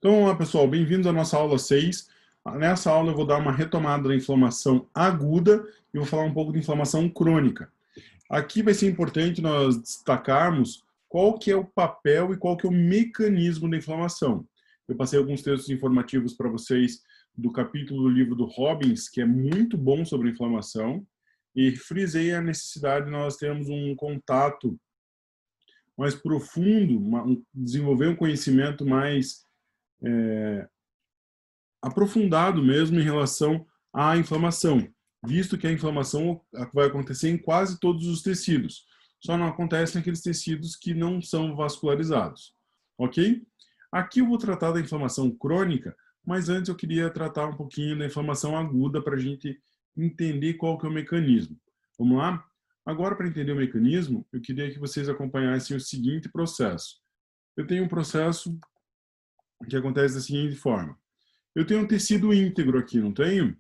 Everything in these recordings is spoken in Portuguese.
Então, olá pessoal, bem-vindos à nossa aula 6. Nessa aula eu vou dar uma retomada da inflamação aguda e vou falar um pouco de inflamação crônica. Aqui vai ser importante nós destacarmos qual que é o papel e qual que é o mecanismo da inflamação. Eu passei alguns textos informativos para vocês do capítulo do livro do Robbins, que é muito bom sobre inflamação, e frisei a necessidade de nós termos um contato mais profundo, desenvolver um conhecimento mais aprofundado mesmo em relação à inflamação, visto que a inflamação vai acontecer em quase todos os tecidos, só não acontece naqueles tecidos que não são vascularizados, ok? Aqui eu vou tratar da inflamação crônica, mas antes eu queria tratar um pouquinho da inflamação aguda para a gente entender qual que é o mecanismo. Vamos lá? Agora, para entender o mecanismo, eu queria que vocês acompanhassem o seguinte processo. Eu tenho um processo que acontece da seguinte forma. Eu tenho um tecido íntegro aqui, não tenho?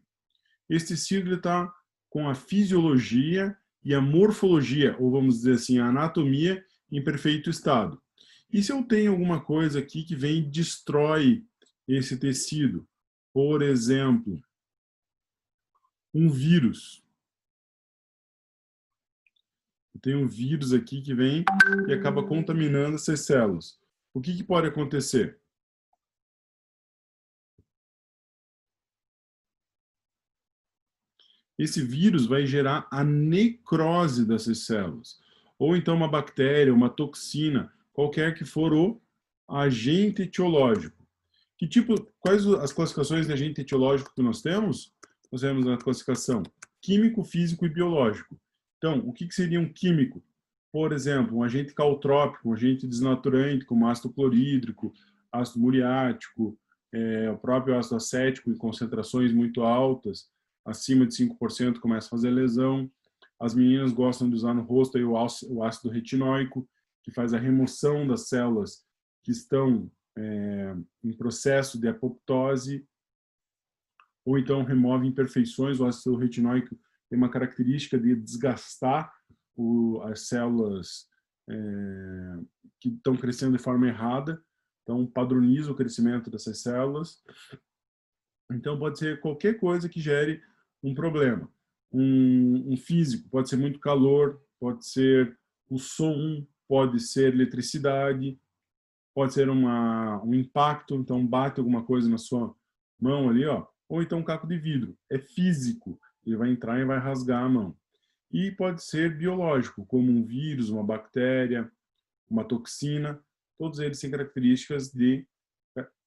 Esse tecido está com a fisiologia e a morfologia, ou vamos dizer assim, a anatomia em perfeito estado. E se eu tenho alguma coisa aqui que vem e destrói esse tecido? Por exemplo, um vírus. Eu tenho um vírus aqui que vem e acaba contaminando essas células. O que pode acontecer? Esse vírus vai gerar a necrose dessas células. Ou então uma bactéria, uma toxina, qualquer que for o agente etiológico. Quais as classificações de agente etiológico que nós temos? Nós temos a classificação químico, físico e biológico. Então, o que seria um químico? Por exemplo, um agente cautrópico, um agente desnaturante, como ácido clorídrico, ácido muriático, o próprio ácido acético em concentrações muito altas, acima de 5% começa a fazer lesão. As meninas gostam de usar no rosto aí o ácido retinóico, que faz a remoção das células que estão em processo de apoptose, ou então remove imperfeições. O ácido retinóico tem uma característica de desgastar as células que estão crescendo de forma errada, então padroniza o crescimento dessas células. Então pode ser qualquer coisa que gere um problema. Um físico, pode ser muito calor, pode ser o som, pode ser eletricidade, pode ser um impacto, então bate alguma coisa na sua mão ali, ó, ou então um caco de vidro. É físico, ele vai entrar e vai rasgar a mão. E pode ser biológico, como um vírus, uma bactéria, uma toxina, todos eles têm características de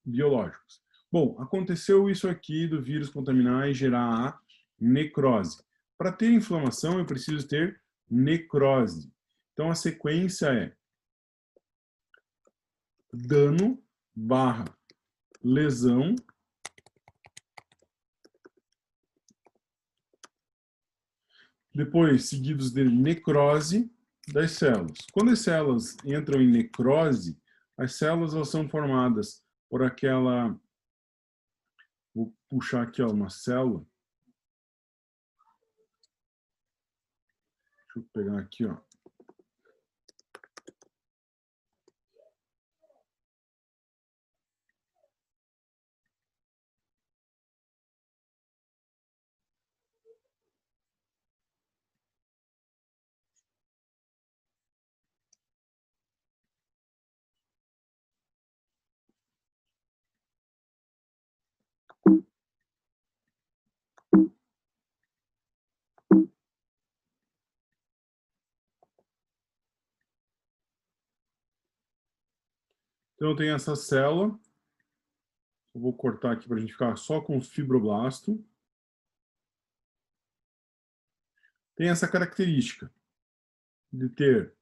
biológicos. Bom, aconteceu isso aqui do vírus contaminar e gerar a necrose. Para ter inflamação, eu preciso ter necrose. Então, a sequência é dano barra lesão depois seguidos de necrose das células. Quando as células entram em necrose, as células elas são formadas por aquela... Vou puxar aqui ó, uma célula. Deixa eu pegar aqui, ó. Então, eu tenho essa célula. Eu vou cortar aqui para a gente ficar só com o fibroblasto. Tem essa característica de ter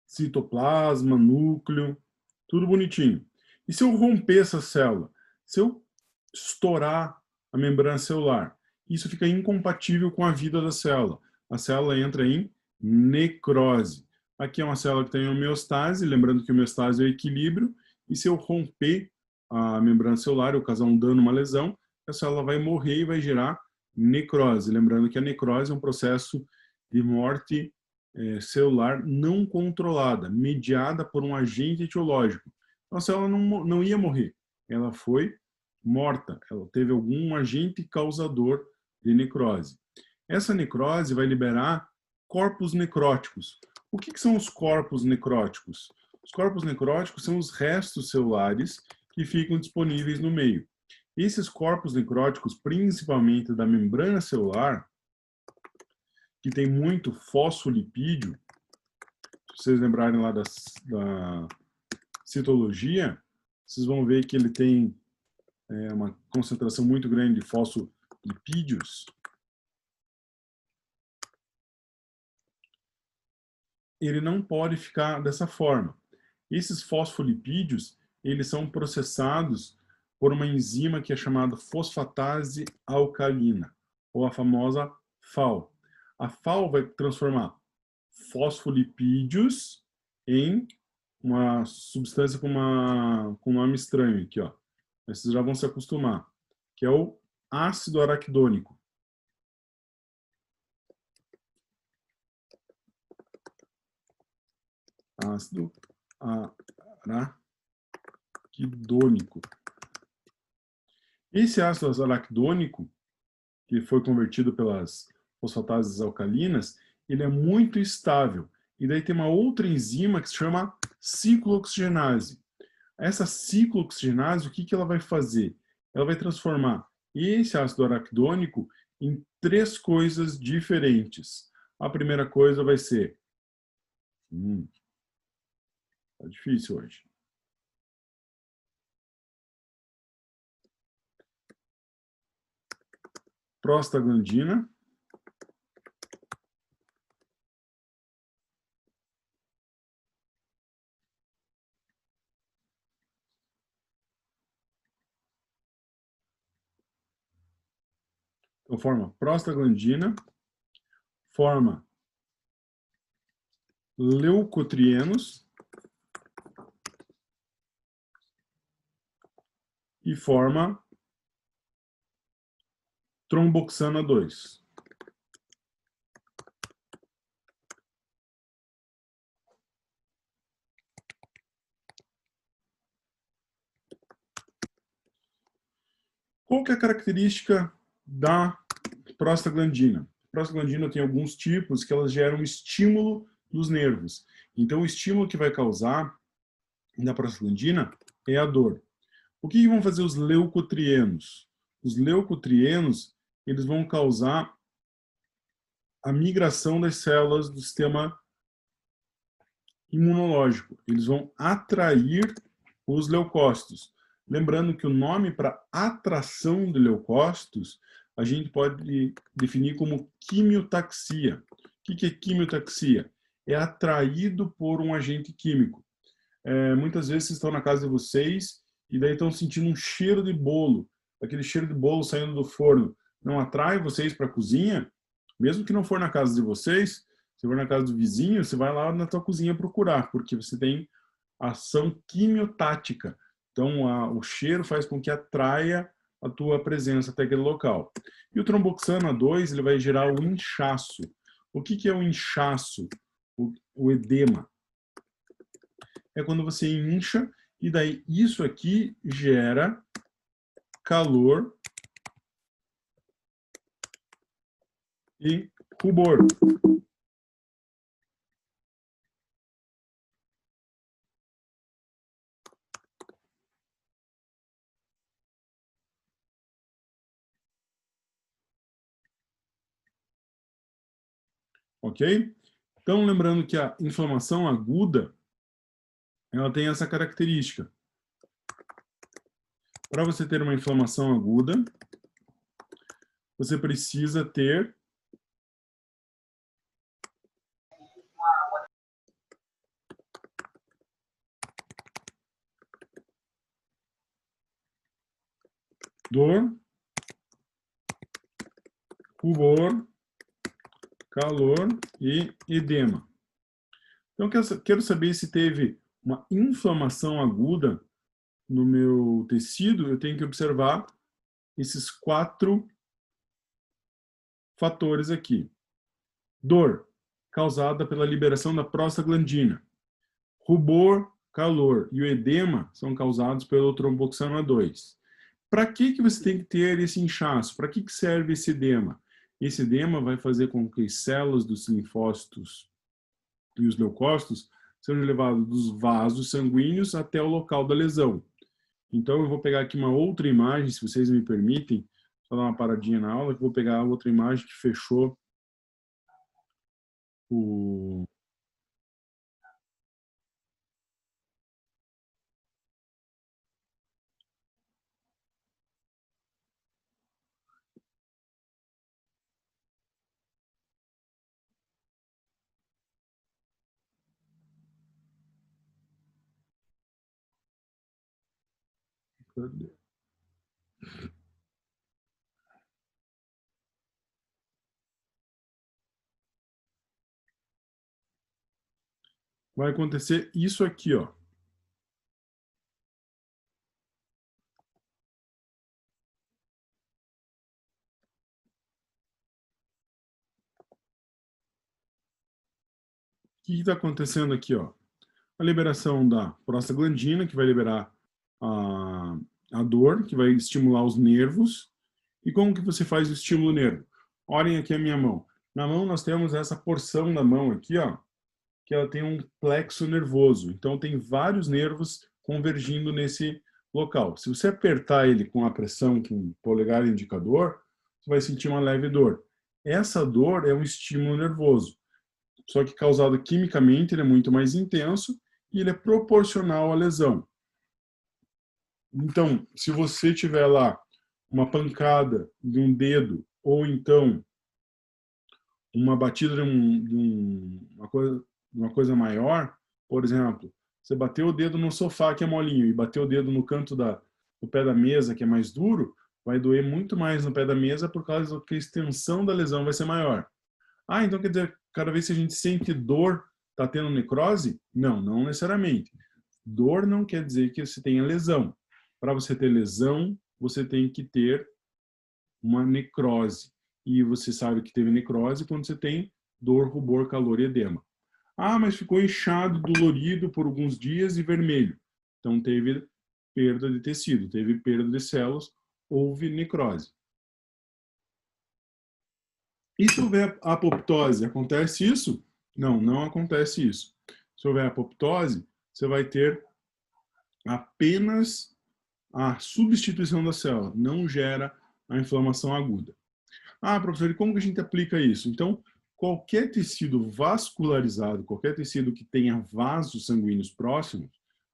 citoplasma, núcleo, tudo bonitinho. E se eu romper essa célula? Se eu estourar a membrana celular, isso fica incompatível com a vida da célula. A célula entra em necrose. Aqui é uma célula que tem homeostase, lembrando que homeostase é o equilíbrio, e se eu romper a membrana celular, ou causar um dano, uma lesão, a célula vai morrer e vai gerar necrose. Lembrando que a necrose é um processo de morte celular não controlada, mediada por um agente etiológico. Então, a célula não ia morrer, ela foi morta, ela teve algum agente causador de necrose. Essa necrose vai liberar corpos necróticos. O que são os corpos necróticos? Os corpos necróticos são os restos celulares que ficam disponíveis no meio. Esses corpos necróticos, principalmente da membrana celular, que tem muito fosfolipídio, se vocês lembrarem lá da citologia, vocês vão ver que ele tem uma concentração muito grande de fosfolipídios. Ele não pode ficar dessa forma. Esses fosfolipídios, eles são processados por uma enzima que é chamada fosfatase alcalina, ou a famosa FAO. A FAO vai transformar fosfolipídios em uma substância com um nome estranho aqui, ó. Vocês já vão se acostumar, que é o ácido araquidônico. Ácido araquidônico. Esse ácido araquidônico, que foi convertido pelas fosfatases alcalinas, ele é muito estável. E daí tem uma outra enzima que se chama ciclooxigenase. Essa ciclooxigenase, o que ela vai fazer? Ela vai transformar esse ácido araquidônico em 3 coisas diferentes. A primeira coisa vai ser... tá difícil hoje. Prostaglandina. Então, forma prostaglandina, forma leucotrienos e forma tromboxana 2. Qual que é a característica da prostaglandina? A prostaglandina tem alguns tipos que elas geram estímulo dos nervos. Então, o estímulo que vai causar na prostaglandina é a dor. O que vão fazer os leucotrienos? Os leucotrienos, eles vão causar a migração das células do sistema imunológico. Eles vão atrair os leucócitos. Lembrando que o nome para atração de leucócitos a gente pode definir como quimiotaxia. O que é quimiotaxia? É atraído por um agente químico. Muitas vezes vocês estão na casa de vocês e daí estão sentindo um cheiro de bolo, aquele cheiro de bolo saindo do forno. Não atrai vocês para a cozinha? Mesmo que não for na casa de vocês, se for na casa do vizinho, você vai lá na tua cozinha procurar, porque você tem ação quimiotática. Então, o cheiro faz com que atraia a tua presença até aquele local. E o tromboxana 2, ele vai gerar o inchaço. O que é o inchaço? O edema. É quando você incha, e daí isso aqui gera calor e rubor. Ok? Então, lembrando que a inflamação aguda, ela tem essa característica. Para você ter uma inflamação aguda, você precisa ter dor, rubor, calor e edema. Então, quero saber se teve uma inflamação aguda no meu tecido. Eu tenho que observar esses 4 fatores aqui. Dor, causada pela liberação da prostaglandina. Rubor, calor e o edema são causados pelo tromboxano A2. Para que você tem que ter esse inchaço? Para que serve esse edema? Esse edema vai fazer com que as células dos linfócitos e os leucócitos sejam levados dos vasos sanguíneos até o local da lesão. Então, eu vou pegar aqui uma outra imagem, se vocês me permitem, só dar uma paradinha na aula, que eu vou pegar outra imagem que fechou o... Vai acontecer isso aqui, ó. O que está acontecendo aqui, ó? A liberação da prostaglandina, que vai liberar a dor, que vai estimular os nervos. E como que você faz o estímulo nervo? Olhem aqui a minha mão. Na mão nós temos essa porção da mão aqui, ó, que ela tem um plexo nervoso. Então tem vários nervos convergindo nesse local. Se você apertar ele com a pressão, com o polegar indicador, você vai sentir uma leve dor. Essa dor é um estímulo nervoso. Só que causado quimicamente, ele é muito mais intenso e ele é proporcional à lesão. Então, se você tiver lá uma pancada de um dedo ou então uma batida de uma coisa maior, por exemplo, você bateu o dedo no sofá que é molinho e bateu o dedo no canto do pé da mesa que é mais duro, vai doer muito mais no pé da mesa por causa que a extensão da lesão vai ser maior. Ah, então quer dizer, cada vez que a gente sente dor, está tendo necrose? Não, não necessariamente. Dor não quer dizer que você tenha lesão. Para você ter lesão, você tem que ter uma necrose. E você sabe que teve necrose quando você tem dor, rubor, calor e edema. Ah, mas ficou inchado, dolorido por alguns dias e vermelho. Então teve perda de tecido, teve perda de células, houve necrose. E se houver apoptose, acontece isso? Não, não acontece isso. Se houver apoptose, você vai ter apenas a substituição da célula, não gera a inflamação aguda. Ah, professor, e como que a gente aplica isso? Então, qualquer tecido vascularizado, qualquer tecido que tenha vasos sanguíneos próximos,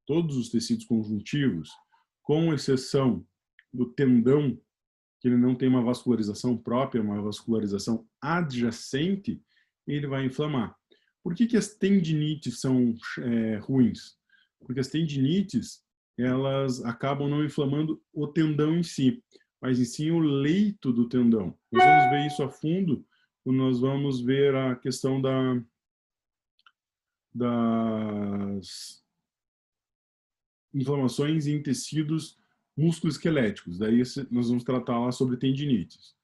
todos os tecidos conjuntivos, com exceção do tendão, que ele não tem uma vascularização própria, uma vascularização adjacente, ele vai inflamar. Por que as tendinites são ruins? Porque as tendinites, elas acabam não inflamando o tendão em si, mas em si o leito do tendão. Nós vamos ver isso a fundo quando nós vamos ver a questão das inflamações em tecidos musculoesqueléticos. Daí nós vamos tratar lá sobre tendinites.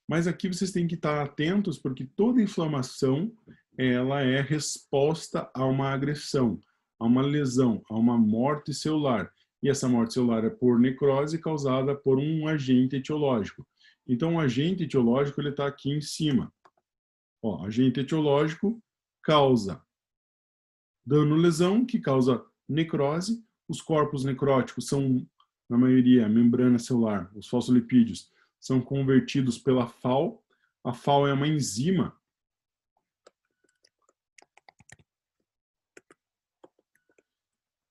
Mas aqui vocês têm que estar atentos porque toda inflamação ela é resposta a uma agressão, a uma lesão, a uma morte celular. E essa morte celular é por necrose causada por um agente etiológico. Então, o agente etiológico ele está aqui em cima. Ó, agente etiológico causa dano-lesão, que causa necrose. Os corpos necróticos são, na maioria, membrana celular. Os fosfolipídios são convertidos pela FAO. A FAO é uma enzima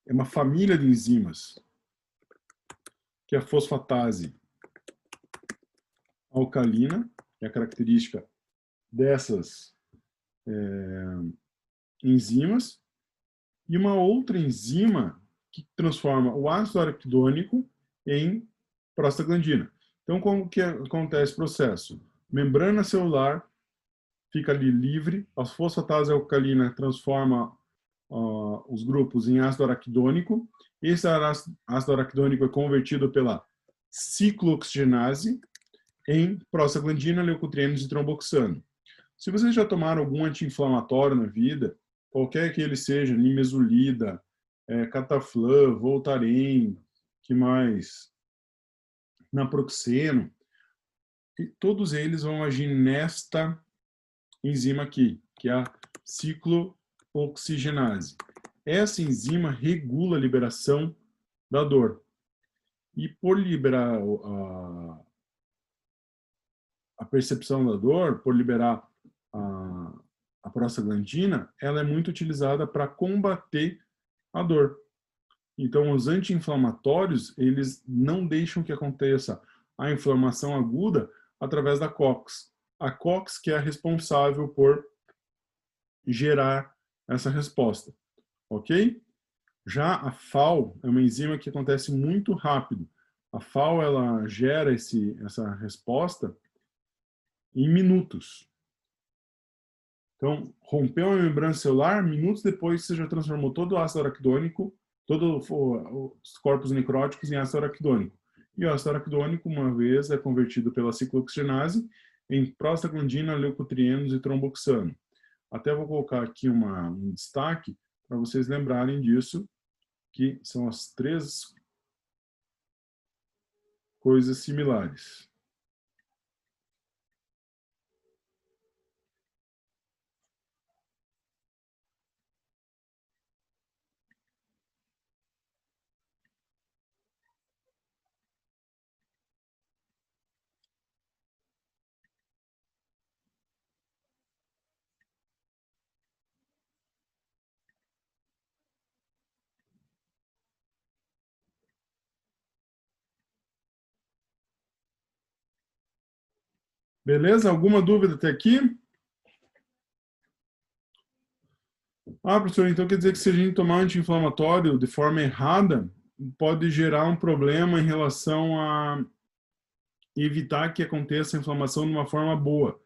é uma família de enzimas, que é a fosfatase alcalina, que é a característica dessas enzimas, e uma outra enzima que transforma o ácido araquidônico em prostaglandina. Então, como que acontece o processo? Membrana celular fica ali livre, a fosfatase alcalina transforma os grupos em ácido araquidônico. Esse ácido araquidônico é convertido pela ciclooxigenase em prostaglandina, leucotrienos e tromboxano. Se vocês já tomaram algum anti-inflamatório na vida, qualquer que ele seja, nimesulida, Cataflã, Voltaren, que mais? Naproxeno. E todos eles vão agir nesta enzima aqui, que é a ciclooxigenase. Essa enzima regula a liberação da dor. E por liberar a percepção da dor, por liberar a prostaglandina, ela é muito utilizada para combater a dor. Então, os anti-inflamatórios, eles não deixam que aconteça a inflamação aguda através da COX. A COX que é a responsável por gerar essa resposta, ok? Já a FAO é uma enzima que acontece muito rápido. A FAO, ela gera essa resposta em minutos. Então, rompeu a membrana celular, minutos depois você já transformou todo o ácido araquidônico, todos os corpos necróticos em ácido araquidônico. E o ácido araquidônico, uma vez, é convertido pela ciclooxigenase em prostaglandina, leucotrienos e tromboxano. Até vou colocar aqui um destaque para vocês lembrarem disso, que são as 3 coisas similares. Beleza? Alguma dúvida até aqui? Professor, então quer dizer que se a gente tomar anti-inflamatório de forma errada, pode gerar um problema em relação a evitar que aconteça a inflamação de uma forma boa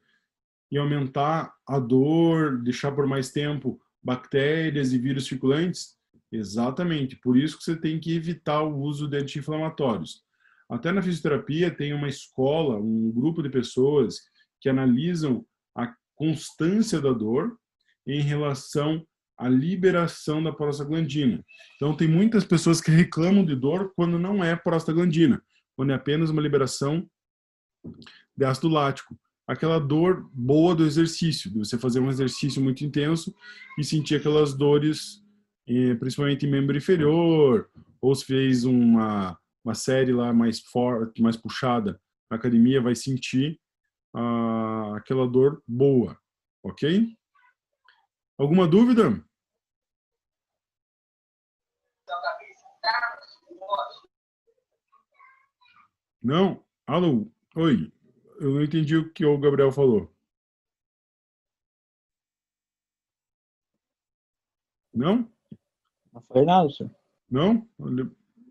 e aumentar a dor, deixar por mais tempo bactérias e vírus circulantes? Exatamente, por isso que você tem que evitar o uso de anti-inflamatórios. Até na fisioterapia tem uma escola, um grupo de pessoas que analisam a constância da dor em relação à liberação da prostaglandina. Então, tem muitas pessoas que reclamam de dor quando não é prostaglandina, quando é apenas uma liberação de ácido lático. Aquela dor boa do exercício, de você fazer um exercício muito intenso e sentir aquelas dores, principalmente em membro inferior, ou se fez uma série lá mais forte, mais puxada na academia, vai sentir aquela dor boa, ok? Alguma dúvida? Não? Alô? Oi. Eu não entendi o que o Gabriel falou. Não? Não foi nada, senhor. Não?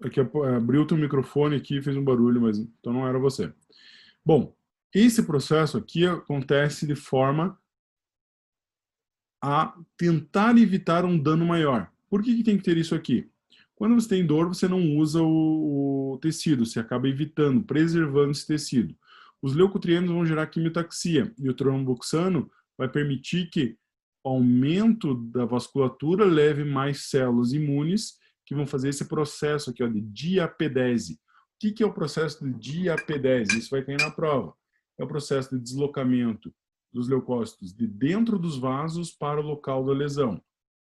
Aqui abriu o teu microfone aqui e fez um barulho, mas então não era você. Bom, esse processo aqui acontece de forma a tentar evitar um dano maior. Por que tem que ter isso aqui? Quando você tem dor, você não usa o tecido, você acaba evitando, preservando esse tecido. Os leucotrienos vão gerar quimiotaxia e o tromboxano vai permitir que o aumento da vasculatura leve mais células imunes que vão fazer esse processo aqui, ó, de diapedese. O que é o processo de diapedese? Isso vai cair na prova. É o processo de deslocamento dos leucócitos de dentro dos vasos para o local da lesão.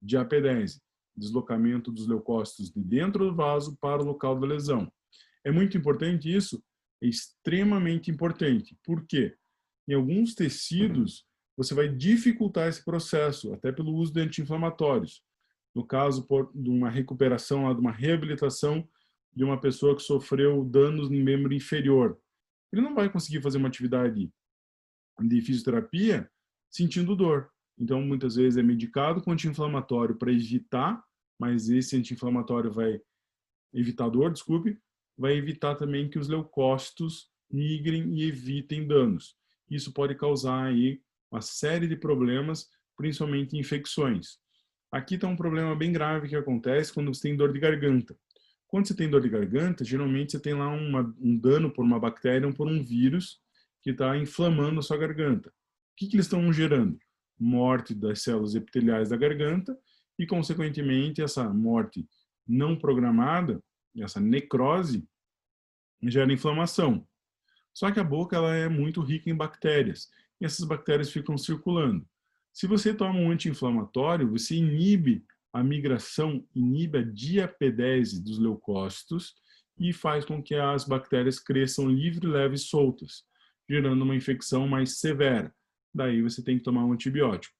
Diapedese, deslocamento dos leucócitos de dentro do vaso para o local da lesão. É muito importante isso? É extremamente importante. Por quê? Em alguns tecidos, você vai dificultar esse processo, até pelo uso de anti-inflamatórios. No caso de uma recuperação, de uma reabilitação de uma pessoa que sofreu danos no membro inferior. Ele não vai conseguir fazer uma atividade de fisioterapia sentindo dor. Então, muitas vezes é medicado com anti-inflamatório para evitar, mas esse anti-inflamatório vai evitar dor, desculpe, vai evitar também que os leucócitos migrem e evitem danos. Isso pode causar aí uma série de problemas, principalmente infecções. Aqui está um problema bem grave que acontece quando você tem dor de garganta. Quando você tem dor de garganta, geralmente você tem lá um dano por uma bactéria ou por um vírus que está inflamando a sua garganta. O que eles estão gerando? Morte das células epiteliais da garganta e, consequentemente, essa morte não programada, essa necrose, gera inflamação. Só que a boca ela é muito rica em bactérias, e essas bactérias ficam circulando. Se você toma um anti-inflamatório, você inibe a migração, inibe a diapedese dos leucócitos e faz com que as bactérias cresçam livre, leve e soltas, gerando uma infecção mais severa. Daí você tem que tomar um antibiótico.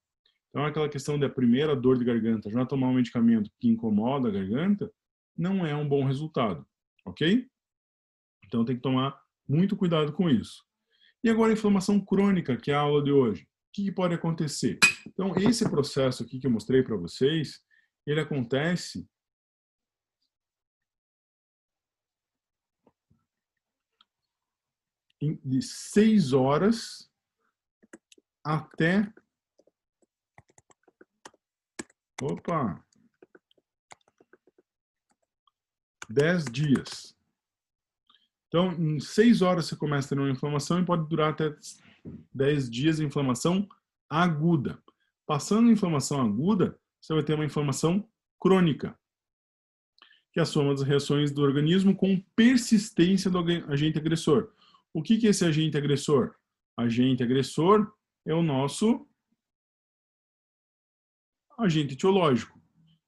Então, aquela questão da primeira dor de garganta, já tomar um medicamento que incomoda a garganta, não é um bom resultado, ok? Então, tem que tomar muito cuidado com isso. E agora a inflamação crônica, que é a aula de hoje. O que pode acontecer? Então, esse processo aqui que eu mostrei para vocês, ele acontece de 6 horas até 10 dias. Então, em 6 horas você começa a ter uma inflamação e pode durar até 10 dias de inflamação aguda. Passando a inflamação aguda, você vai ter uma inflamação crônica, que é a soma das reações do organismo com persistência do agente agressor. O que é esse agente agressor? Agente agressor é o nosso agente etiológico,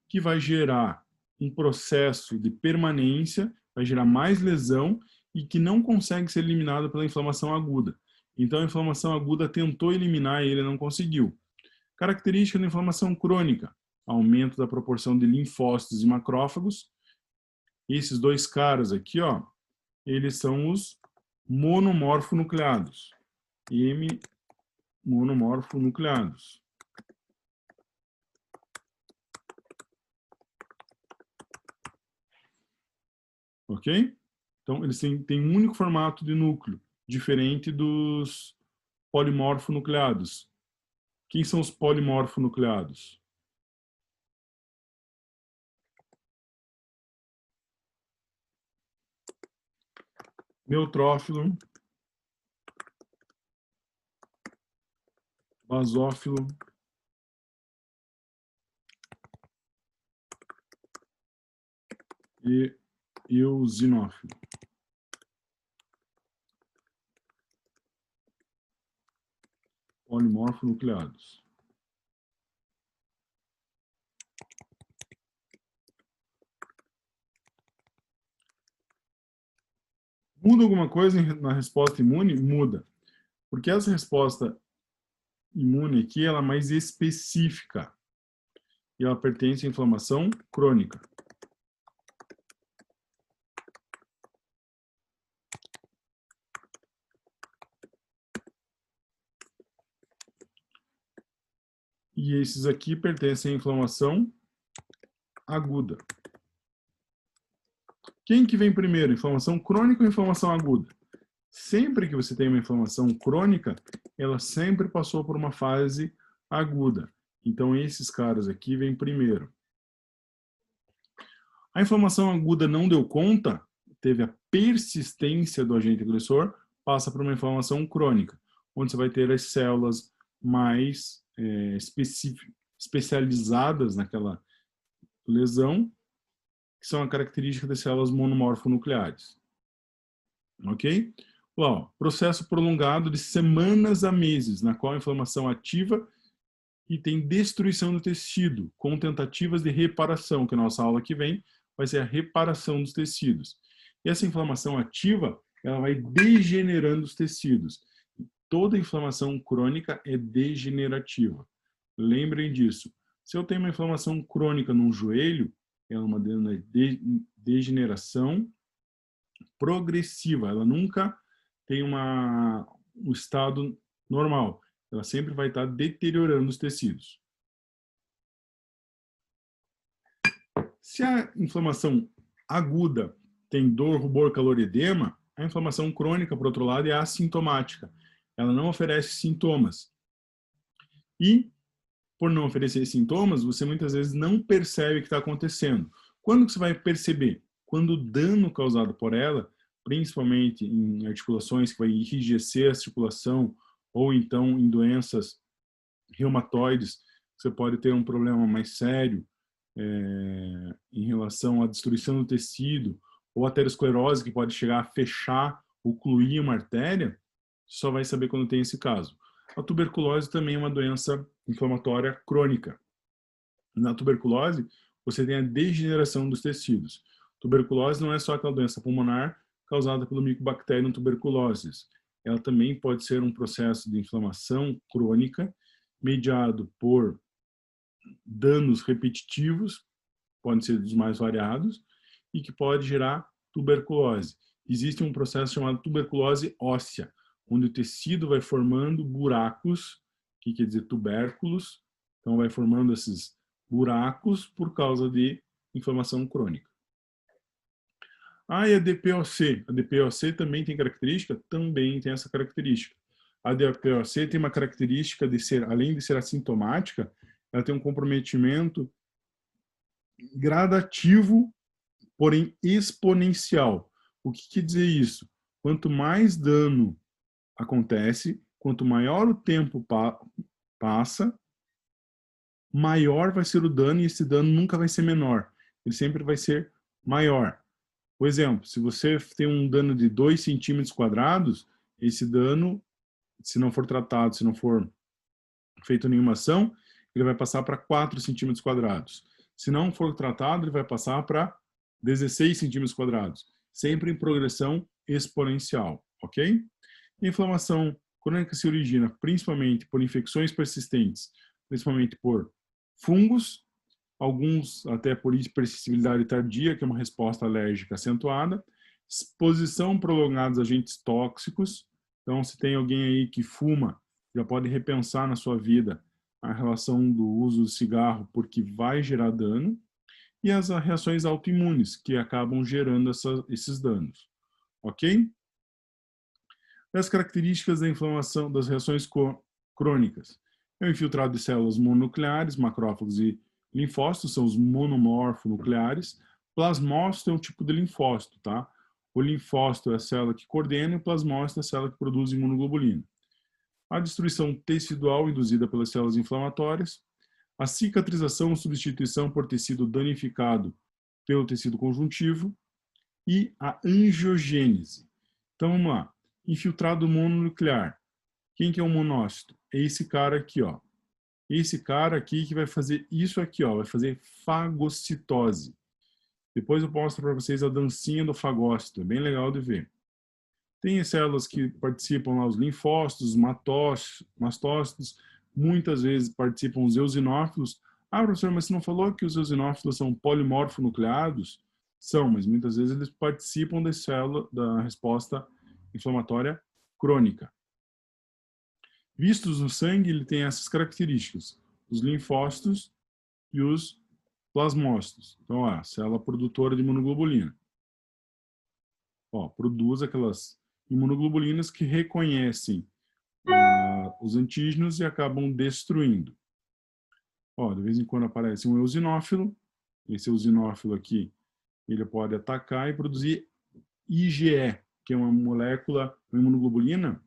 que vai gerar um processo de permanência, vai gerar mais lesão e que não consegue ser eliminado pela inflamação aguda. Então, a inflamação aguda tentou eliminar e ele não conseguiu. Característica da inflamação crônica: aumento da proporção de linfócitos e macrófagos. Esses dois caras aqui, ó, eles são os monomorfonucleados. M monomorfonucleados. Ok? Então, eles têm um único formato de núcleo, diferente dos polimorfonucleados. Quem são os polimorfonucleados? Neutrófilo, basófilo, e eosinófilo. Polimorfonucleados. Muda alguma coisa na resposta imune? Muda. Porque essa resposta imune aqui ela é mais específica. E ela pertence à inflamação crônica. E esses aqui pertencem à inflamação aguda. Quem que vem primeiro? Inflamação crônica ou inflamação aguda? Sempre que você tem uma inflamação crônica, ela sempre passou por uma fase aguda. Então, esses caras aqui vêm primeiro. A inflamação aguda não deu conta, teve a persistência do agente agressor, passa para uma inflamação crônica, onde você vai ter as células mais especializadas naquela lesão, que são a característica das células monomorfonucleares. Ok? Bom, processo prolongado de semanas a meses, na qual a inflamação ativa e tem destruição do tecido, com tentativas de reparação, que a nossa aula que vem vai ser a reparação dos tecidos. E essa inflamação ativa, ela vai degenerando os tecidos. Toda inflamação crônica é degenerativa. Lembrem disso. Se eu tenho uma inflamação crônica no joelho, ela é uma degeneração progressiva. Ela nunca tem um estado normal. Ela sempre vai estar deteriorando os tecidos. Se a inflamação aguda tem dor, rubor, calor e edema, a inflamação crônica, por outro lado, é assintomática. Ela não oferece sintomas. E, por não oferecer sintomas, você muitas vezes não percebe o que está acontecendo. Quando que você vai perceber? Quando o dano causado por ela, principalmente em articulações que vai enrijecer a circulação, ou então em doenças reumatoides, você pode ter um problema mais sério, em relação à destruição do tecido, ou aterosclerose, que pode chegar a fechar, ocluir uma artéria, só vai saber quando tem esse caso. A tuberculose também é uma doença inflamatória crônica. Na tuberculose, você tem a degeneração dos tecidos. Tuberculose não é só aquela doença pulmonar causada pelo Mycobacterium tuberculosis. Ela também pode ser um processo de inflamação crônica mediado por danos repetitivos, podem ser dos mais variados, e que pode gerar tuberculose. Existe um processo chamado tuberculose óssea, onde o tecido vai formando buracos, que quer dizer tubérculos, então vai formando esses buracos por causa de inflamação crônica. E a DPOC? A DPOC também tem característica? Também tem essa característica. A DPOC tem uma característica de ser, além de ser assintomática, ela tem um comprometimento gradativo, porém exponencial. O que quer dizer isso? Quanto mais dano acontece, quanto maior o tempo passa, maior vai ser o dano, e esse dano nunca vai ser menor. Ele sempre vai ser maior. Por exemplo, se você tem um dano de 2 centímetros quadrados, esse dano, se não for tratado, se não for feito nenhuma ação, ele vai passar para 4 centímetros quadrados. Se não for tratado, ele vai passar para 16 centímetros quadrados. Sempre em progressão exponencial, ok? Inflamação crônica se origina principalmente por infecções persistentes, principalmente por fungos, alguns até por hipersensibilidade tardia, que é uma resposta alérgica acentuada, exposição prolongada a agentes tóxicos. Então, se tem alguém aí que fuma, já pode repensar na sua vida a relação do uso do cigarro, porque vai gerar dano, e as reações autoimunes, que acabam gerando esses danos. Ok? As características da inflamação, das reações crônicas. É o infiltrado de células mononucleares, macrófagos e linfócitos, são os monomorfonucleares. Plasmócito é um tipo de linfócito, tá? O linfócito é a célula que coordena e o plasmócito é a célula que produz imunoglobulina. A destruição tecidual induzida pelas células inflamatórias. A cicatrização ou substituição por tecido danificado pelo tecido conjuntivo. E a angiogênese. Então, vamos lá. Infiltrado mononuclear. Quem que é o monócito? É esse cara aqui, ó. Esse cara aqui que vai fazer isso aqui, ó. Vai fazer fagocitose. Depois eu mostro para vocês a dancinha do fagócito. É bem legal de ver. Tem as células que participam lá, os linfócitos, os mastócitos. Muitas vezes participam os eosinófilos. Professor, mas você não falou que os eosinófilos são polimorfonucleados? São, mas muitas vezes eles participam da célula, da resposta inflamatória crônica. Vistos no sangue, ele tem essas características: os linfócitos e os plasmócitos. Então, a célula produtora de imunoglobulina. Produz aquelas imunoglobulinas que reconhecem os antígenos e acabam destruindo. De vez em quando aparece um eosinófilo. Esse eosinófilo aqui, ele pode atacar e produzir IgE, que é uma molécula, uma imunoglobulina,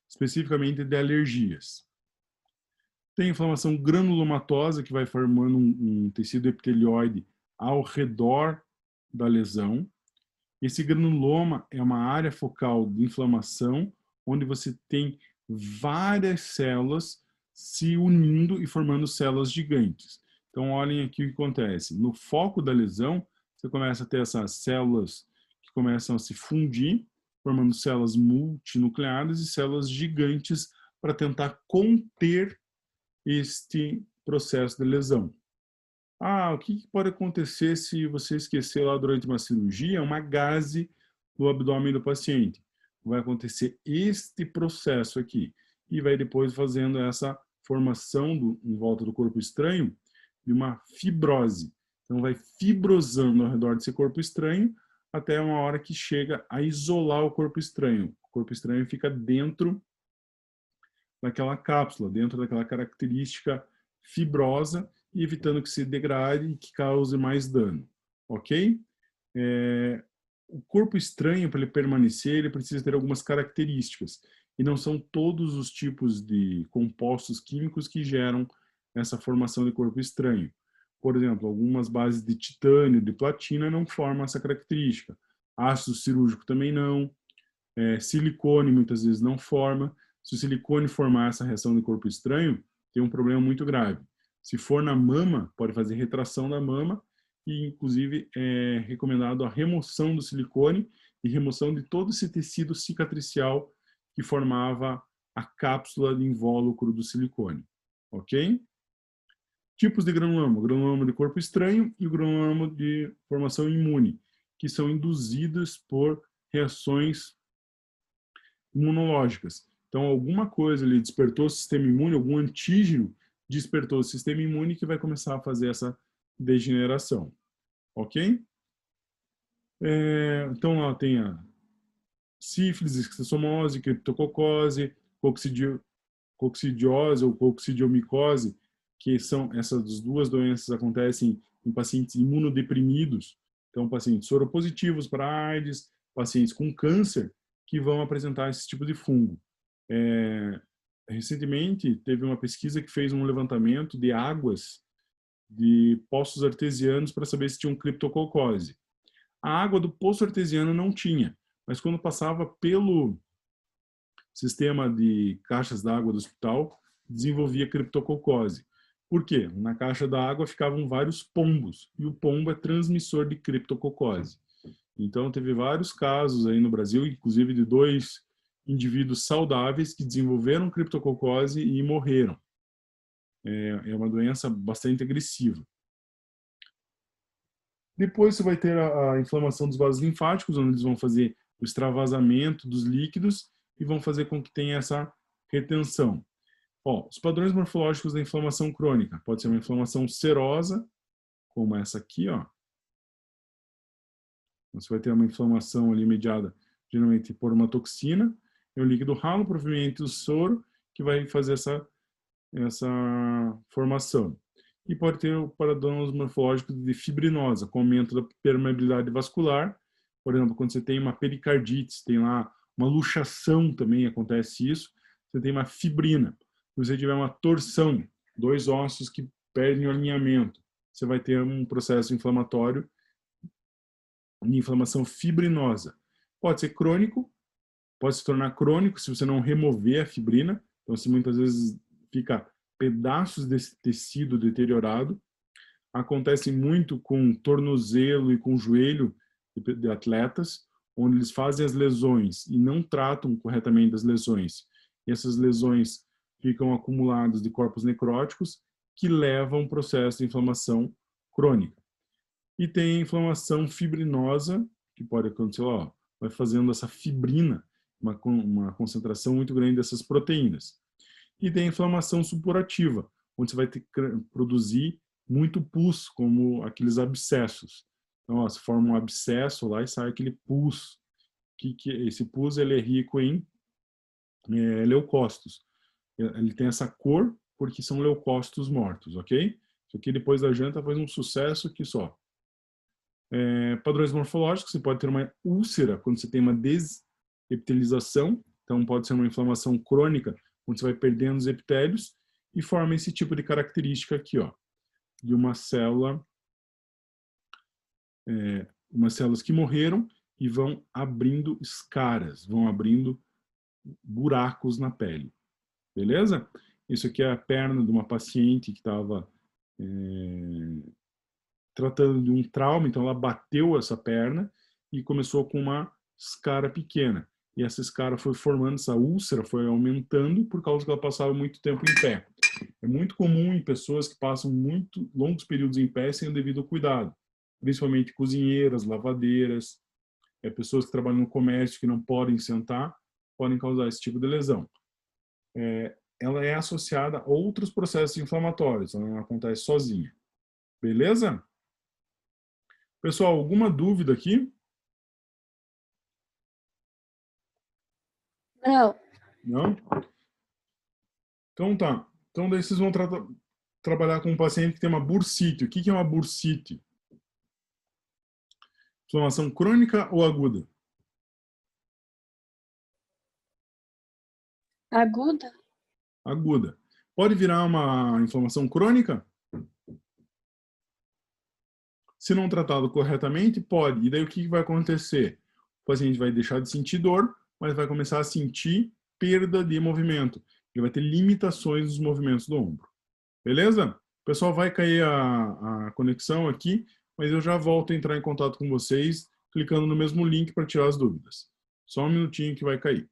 especificamente de alergias. Tem inflamação granulomatosa, que vai formando um tecido epitelioide ao redor da lesão. Esse granuloma é uma área focal de inflamação, onde você tem várias células se unindo e formando células gigantes. Então, olhem aqui o que acontece. No foco da lesão, você começa a ter essas células que começam a se fundir, formando células multinucleares e células gigantes para tentar conter este processo de lesão. O que pode acontecer se você esquecer lá durante uma cirurgia uma gaze no abdômen do paciente? Vai acontecer este processo aqui e vai depois fazendo essa formação em volta do corpo estranho de uma fibrose. Então vai fibrosando ao redor desse corpo estranho até uma hora que chega a isolar o corpo estranho. O corpo estranho fica dentro daquela cápsula, dentro daquela característica fibrosa, e evitando que se degrade e que cause mais dano, ok? O corpo estranho, para ele permanecer, ele precisa ter algumas características, e não são todos os tipos de compostos químicos que geram essa formação de corpo estranho. Por exemplo, algumas bases de titânio, de platina, não formam essa característica. Ácido cirúrgico também não. Silicone muitas vezes não forma. Se o silicone formar essa reação de corpo estranho, tem um problema muito grave. Se for na mama, pode fazer retração da mama e, inclusive, é recomendado a remoção do silicone e remoção de todo esse tecido cicatricial que formava a cápsula de invólucro do silicone. Ok? Tipos de granuloma: o granuloma de corpo estranho e o granuloma de formação imune, que são induzidos por reações imunológicas. Então, alguma coisa ali despertou o sistema imune, algum antígeno despertou o sistema imune que vai começar a fazer essa degeneração. Ok? Então, lá tem a sífilis, esquistossomose, criptococose, coccidiose ou coccidiomicose, que são essas duas doenças acontecem em pacientes imunodeprimidos, então pacientes soropositivos para AIDS, pacientes com câncer que vão apresentar esse tipo de fungo. Recentemente teve uma pesquisa que fez um levantamento de águas de poços artesianos para saber se tinham criptococose. A água do poço artesiano não tinha, mas quando passava pelo sistema de caixas d'água do hospital, desenvolvia criptococose. Por quê? Na caixa d'água ficavam vários pombos, e o pombo é transmissor de criptococose. Então, teve vários casos aí no Brasil, inclusive de 2 indivíduos saudáveis que desenvolveram criptococose e morreram. É uma doença bastante agressiva. Depois você vai ter a inflamação dos vasos linfáticos, onde eles vão fazer o extravasamento dos líquidos e vão fazer com que tenha essa retenção. Os padrões morfológicos da inflamação crônica. Pode ser uma inflamação serosa, como essa aqui, ó. Você vai ter uma inflamação ali mediada, geralmente por uma toxina, e um líquido ralo proveniente do soro, que vai fazer essa formação. E pode ter o padrões morfológicos de fibrinosa, com aumento da permeabilidade vascular. Por exemplo, quando você tem uma pericardite, tem lá uma luxação, também acontece isso, você tem uma fibrina. Se você tiver uma torção, 2 ossos que perdem o alinhamento, você vai ter um processo inflamatório de inflamação fibrinosa. Pode ser crônico, pode se tornar crônico se você não remover a fibrina. Então, se muitas vezes fica pedaços desse tecido deteriorado. Acontece muito com tornozelo e com joelho de atletas, onde eles fazem as lesões e não tratam corretamente das lesões. E essas lesões ficam acumuladas de corpos necróticos que levam a um processo de inflamação crônica. E tem a inflamação fibrinosa, que pode acontecer, vai fazendo essa fibrina, uma concentração muito grande dessas proteínas. E tem a inflamação supurativa, onde você vai ter que produzir muito pus, como aqueles abscessos. Então, se forma um abscesso lá e sai aquele pus. Esse pus ele é rico em leucócitos. Ele tem essa cor porque são leucócitos mortos, ok? Isso aqui depois da janta faz um sucesso aqui só. Padrões morfológicos: você pode ter uma úlcera quando você tem uma desepitelização, então pode ser uma inflamação crônica, onde você vai perdendo os epitélios e forma esse tipo de característica aqui, ó, de uma célula, umas células que morreram e vão abrindo escaras, vão abrindo buracos na pele. Beleza? Isso aqui é a perna de uma paciente que estava tratando de um trauma, então ela bateu essa perna e começou com uma escara pequena. E essa escara foi formando, essa úlcera foi aumentando por causa que ela passava muito tempo em pé. É muito comum em pessoas que passam muito longos períodos em pé sem o devido cuidado, principalmente cozinheiras, lavadeiras, pessoas que trabalham no comércio que não podem sentar, podem causar esse tipo de lesão. Ela é associada a outros processos inflamatórios, ela não acontece sozinha. Beleza? Pessoal, alguma dúvida aqui? Não. Não? Então tá. Então daí vocês vão trabalhar com um paciente que tem uma bursite. O que é uma bursite? Inflamação crônica ou aguda? Se não tratado corretamente, pode. E daí o que vai acontecer? O paciente vai deixar de sentir dor, mas vai começar a sentir perda de movimento. Ele vai ter limitações nos movimentos do ombro. Beleza? O pessoal, vai cair a conexão aqui, mas eu já volto a entrar em contato com vocês, clicando no mesmo link para tirar as dúvidas. Só um minutinho que vai cair.